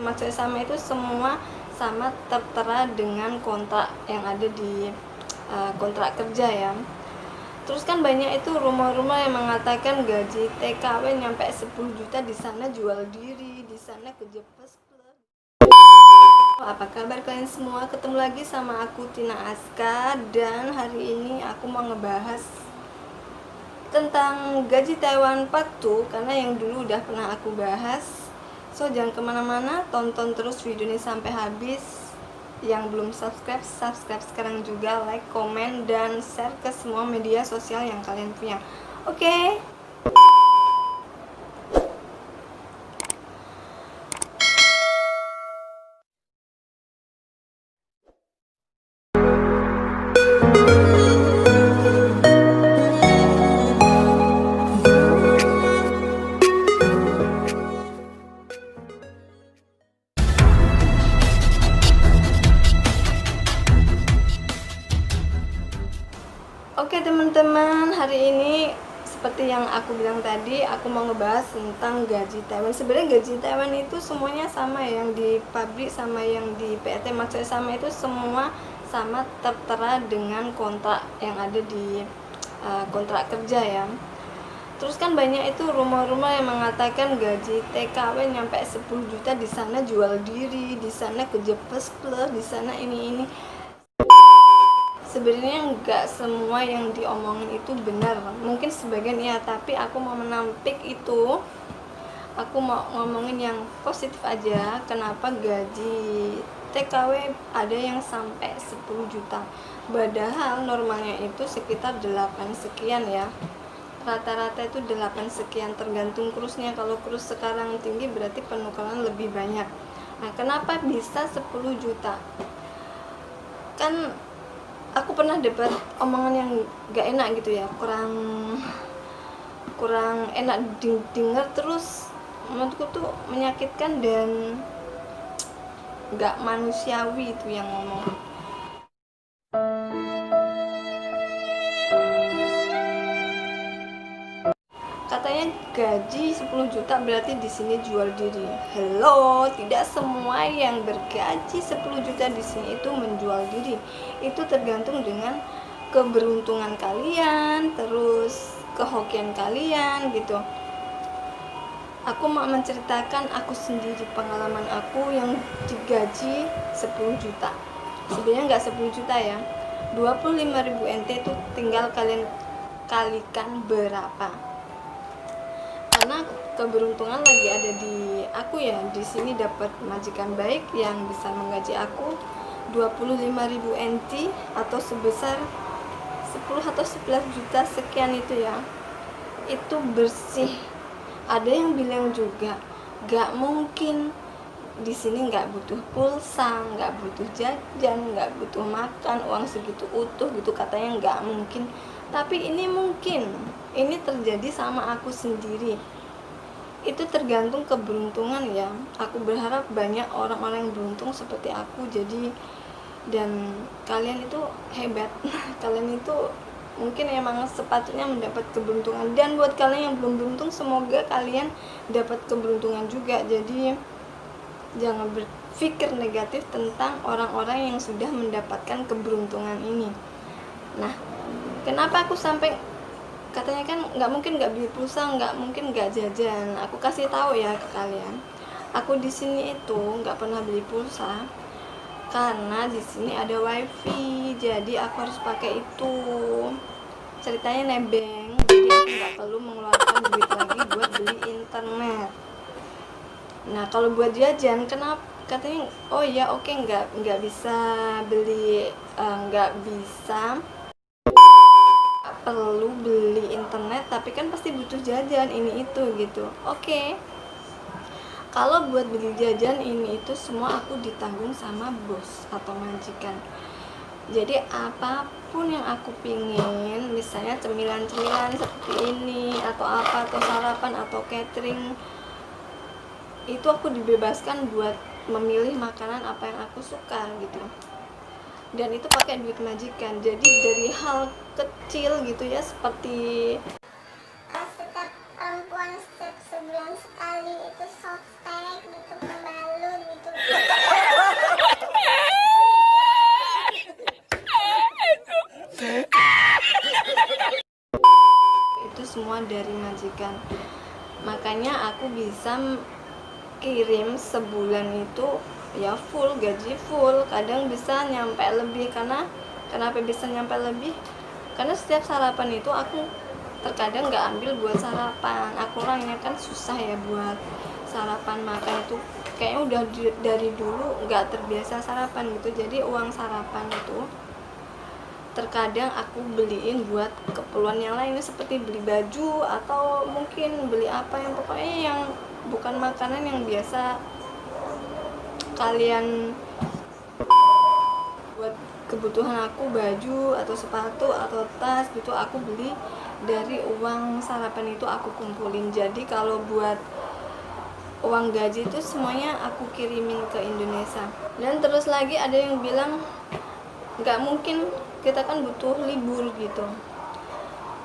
maksudnya sama itu semua sama tertera dengan kontrak yang ada di kontrak kerja ya. Terus kan banyak itu rumor-rumor yang mengatakan gaji TKW nyampe 10 juta, di sana jual diri, di sana kerja plus. Apa kabar kalian semua? Ketemu lagi sama aku Tina Aska, dan hari ini aku mau ngebahas tentang gaji Taiwan Part 2 karena yang dulu udah pernah aku bahas. So jangan kemana-mana, tonton terus video ini sampai habis. Yang belum subscribe, subscribe sekarang juga, like, komen, dan share ke semua media sosial yang kalian punya. Oke? Oke teman-teman, hari ini seperti yang aku bilang tadi, aku mau ngebahas tentang gaji Taiwan. Sebenarnya gaji Taiwan itu semuanya sama ya, yang di pabrik sama yang di PT, maksudnya sama itu semua sama tertera dengan kontrak yang ada di kontrak kerja ya. Terus kan banyak itu rumor-rumor yang mengatakan gaji TKW nyampe 10 juta, di sana jual diri, di sana kerja plus, di sana ini. Sebenarnya nggak semua yang diomongin itu benar, mungkin sebagian ya, tapi aku mau menampik itu. Aku mau ngomongin yang positif aja. Kenapa gaji TKW ada yang sampai 10 juta, padahal normalnya itu sekitar 8 sekian ya, rata-rata itu 8 sekian tergantung kurusnya. Kalau kurus sekarang tinggi berarti penukaran lebih banyak. Nah, kenapa bisa 10 juta? Kan aku pernah dapat omongan yang gak enak gitu ya, kurang enak didengar, terus menurutku tuh menyakitkan dan gak manusiawi itu yang ngomong. Katanya gaji 10 juta berarti di sini jual diri. Hello, tidak semua yang bergaji 10 juta di sini itu menjual diri. Itu tergantung dengan keberuntungan kalian, terus kehokian kalian gitu. Aku mau menceritakan aku sendiri, pengalaman aku yang digaji 10 juta. Sebenarnya nggak 10 juta ya, 25.000 NT itu tinggal kalian kalikan berapa. Karena keberuntungan lagi ada di aku ya, di sini dapat majikan baik yang bisa menggaji aku 25.000 NT atau sebesar 10 atau 11 juta sekian itu ya. Itu bersih. Ada yang bilang juga gak mungkin, di sini nggak butuh pulsa, nggak butuh jajan, nggak butuh makan, uang segitu utuh gitu, katanya nggak mungkin. Tapi ini mungkin, ini terjadi sama aku sendiri. Itu tergantung keberuntungan ya. Aku berharap banyak orang-orang yang beruntung seperti aku. Jadi, dan kalian itu hebat. Kalian itu mungkin emang sepatutnya mendapat keberuntungan. Dan buat kalian yang belum beruntung, semoga kalian dapat keberuntungan juga. Jadi jangan berpikir negatif tentang orang-orang yang sudah mendapatkan keberuntungan ini. Nah, kenapa aku sampai katanya kan nggak mungkin nggak beli pulsa, nggak mungkin nggak jajan. Aku kasih tahu ya ke kalian, aku di sini itu nggak pernah beli pulsa karena di sini ada wifi, jadi aku harus pakai itu. Ceritanya nebeng, jadi aku nggak perlu mengeluarkan duit lagi buat beli internet. Nah, kalau buat jajan, kenapa katanya oh ya oke, nggak bisa beli, nggak bisa perlu beli internet, tapi kan pasti butuh jajan ini itu gitu. Oke. Kalau buat beli jajan ini itu semua aku ditanggung sama bos atau majikan. Jadi apapun yang aku pingin, misalnya cemilan-cemilan seperti ini atau apa, atau sarapan atau catering, itu aku dibebaskan buat memilih makanan apa yang aku suka gitu. Dan itu pakai duit majikan. Jadi dari hal kecil gitu ya, seperti setiap perempuan setiap sebulan sekali itu softtek gitu, pembalut gitu, makanya aku bisa kirim sebulan itu ya full, gaji full, kadang bisa nyampe lebih. Karena kenapa bisa nyampe lebih, karena setiap sarapan itu aku terkadang nggak ambil buat sarapan. Aku orangnya kan susah ya buat sarapan, makan itu kayaknya udah dari dulu nggak terbiasa sarapan gitu. Jadi uang sarapan itu terkadang aku beliin buat keperluan yang lain, seperti beli baju atau mungkin beli apa yang pokoknya yang bukan makanan yang biasa kalian. Buat kebutuhan aku, baju atau sepatu atau tas gitu, aku beli dari uang sarapan itu aku kumpulin. Jadi kalau buat uang gaji itu semuanya aku kirimin ke Indonesia. Dan terus lagi ada yang bilang nggak mungkin, kita kan butuh libur gitu,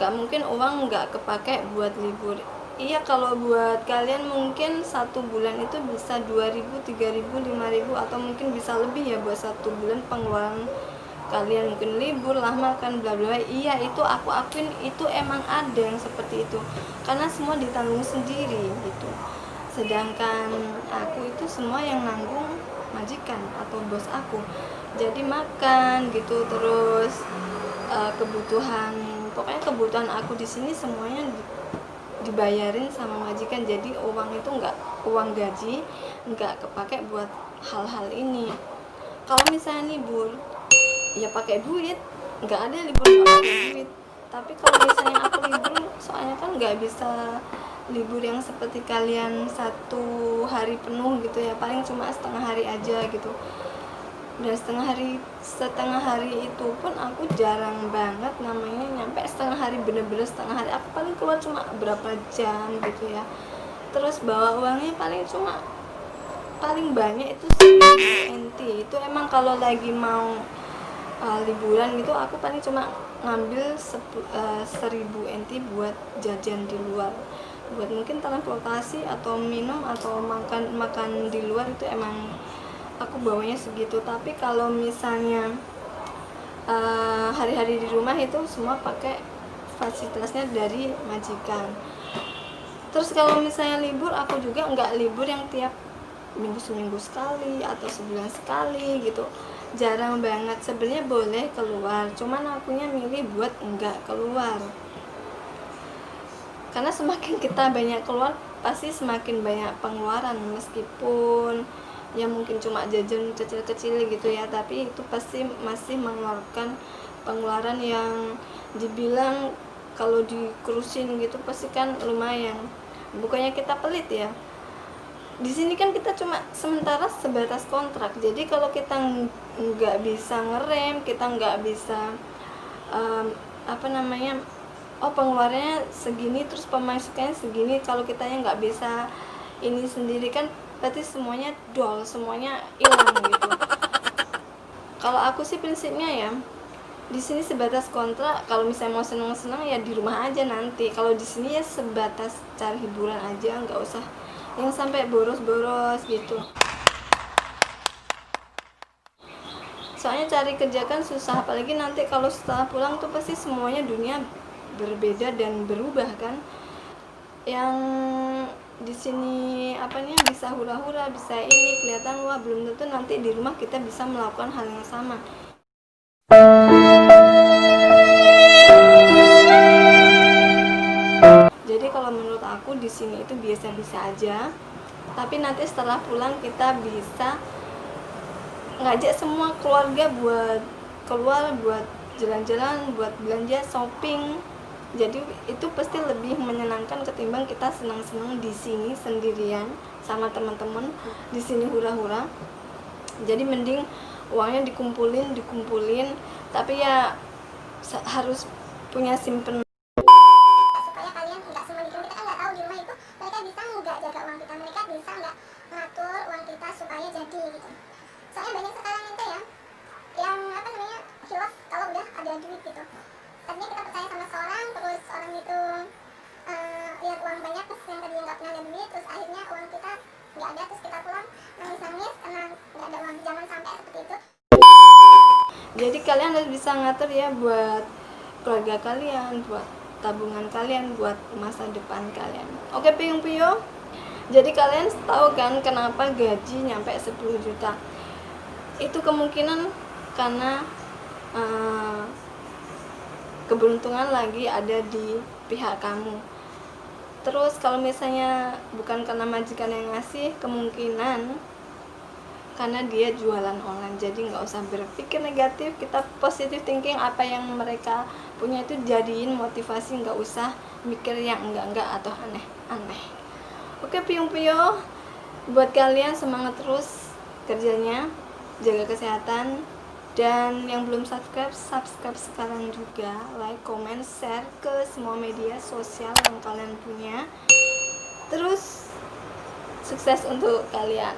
nggak mungkin uang nggak kepake buat libur. Iya, kalau buat kalian mungkin satu bulan itu bisa 2.000, 3.000, 5.000 atau mungkin bisa lebih ya buat satu bulan pengeluaran kalian, mungkin libur lah, makan bla bla. Iya, itu aku akuin, itu emang ada yang seperti itu karena semua ditanggung sendiri gitu. Sedangkan aku itu semua yang nanggung majikan atau bos aku. Jadi makan gitu, terus kebutuhan, pokoknya kebutuhan aku di sini semuanya dibayarin sama majikan. Jadi uang itu nggak, uang gaji nggak kepake buat hal-hal ini. Kalau misalnya libur ya pakai duit, nggak ada libur nggak pakai duit. Tapi kalau misalnya aku libur, soalnya kan nggak bisa libur yang seperti kalian 1 hari penuh gitu ya, paling cuma setengah hari aja gitu. Dan setengah hari itu pun aku jarang banget namanya nyampe setengah hari, bener-bener setengah hari. Aku paling keluar cuma berapa jam gitu ya, terus bawa uangnya paling banyak itu 1.000 NT. Itu emang kalau lagi mau liburan gitu, aku paling cuma ngambil 1.000 NT buat jajan di luar, buat mungkin transportasi atau minum atau makan di luar. Itu emang aku bawanya segitu. Tapi kalau misalnya hari-hari di rumah itu semua pakai fasilitasnya dari majikan. Terus kalau misalnya libur, aku juga nggak libur yang tiap seminggu sekali atau sebulan sekali gitu, jarang banget. Sebenarnya boleh keluar, cuman akunya milih buat enggak keluar, karena semakin kita banyak keluar pasti semakin banyak pengeluaran. Meskipun ya mungkin cuma jajan kecil-kecil gitu ya, tapi itu pasti masih mengeluarkan pengeluaran yang dibilang kalau dikurusin gitu pasti kan lumayan. Bukannya kita pelit ya, di sini kan kita cuma sementara sebatas kontrak. Jadi kalau kita nggak bisa ngerem, kita nggak bisa pengeluarannya segini terus pemasukannya segini, kalau kita yang nggak bisa ini sendiri kan berarti semuanya semuanya hilang gitu. Kalau aku sih prinsipnya ya di sini sebatas kontrak. Kalau misalnya mau senang-senang ya di rumah aja nanti. Kalau di sini ya sebatas cari hiburan aja, nggak usah yang sampai boros-boros gitu. Soalnya cari kerja kan susah, apalagi nanti kalau setelah pulang tuh pasti semuanya dunia berbeda dan berubah kan. Yang di sini bisa hura-hura, bisa ini kelihatan wah, belum tentu nanti di rumah kita bisa melakukan hal yang sama. Jadi kalau menurut aku di sini itu biasa-biasa aja, tapi nanti setelah pulang kita bisa ngajak semua keluarga buat keluar, buat jalan-jalan, buat belanja, shopping. Jadi itu pasti lebih menyenangkan ketimbang kita senang-senang di sini sendirian sama teman-teman, di sini hura-hura. Jadi mending uangnya dikumpulin, tapi ya harus punya simpen. Supaya kalian nggak sembunyikan, kita kan nggak tahu di rumah itu mereka bisa nggak jaga uang kita, mereka bisa nggak ngatur uang kita supaya jadi gitu. Soalnya banyak sekarang itu ya yang hilaf kalau udah ada duit gitu. Tadinya kita percaya sama seorang, terus orang itu lihat uang banyak, terus yang tadinya nggak pernah ada duit, terus akhirnya uang kita nggak ada, terus kita pulang nangis karena nggak ada uang. Jangan sampai seperti itu. Jadi kalian harus bisa ngatur ya buat keluarga kalian, buat tabungan kalian, buat masa depan kalian. Oke piyung-piyung, jadi kalian tahu kan kenapa gaji nyampe 10 juta? Itu kemungkinan karena keberuntungan lagi ada di pihak kamu. Terus kalau misalnya bukan karena majikan yang ngasih, kemungkinan karena dia jualan online. Jadi nggak usah berpikir negatif, kita positive thinking. Apa yang mereka punya itu jadiin motivasi, nggak usah mikir yang enggak atau aneh-aneh. Oke piyung-piyung, buat kalian semangat terus kerjanya, jaga kesehatan. Dan yang belum subscribe sekarang juga, like, comment, share ke semua media sosial yang kalian punya. Terus sukses untuk kalian.